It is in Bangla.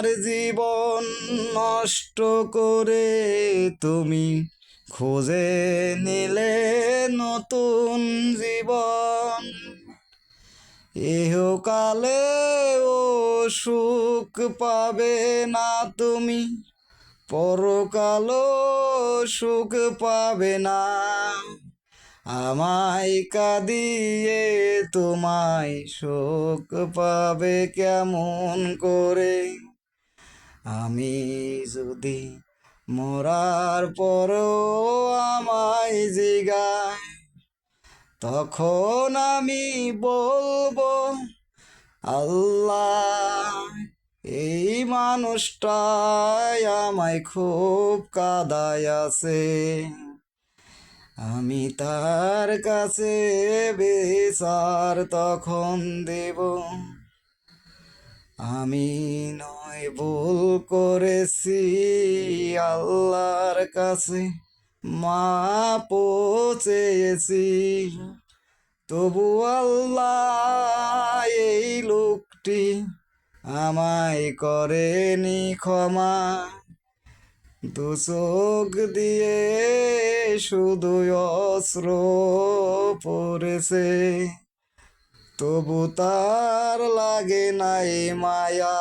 জীবন নষ্ট করে তুমি খুঁজে নিলে নতুন জীবন। ইহকালে ও সুখ পাবে না তুমি, পরকালও সুখ পাবে না। আমায় কাঁদিয়ে তোমায় সুখ পাবে কেমন করে? আমি যদি মরার পরও আমায় জিগায়, তখন আমি বলবো আল্লাহ, এই মানুষটাই আমায় খুব কাঁদায় আছে। আমি তার কাছে বিচার তখন দেব, আমি নয় ভুল করেছি, আল্লাহর কাছে মাপ চেয়েছি। তবু আল্লাহ এই লোকটি আমায় করেনি ক্ষমা। দু চোখ দিয়ে শুধু অশ্রু পড়েছে, তবু তার লাগে নাই মায়া।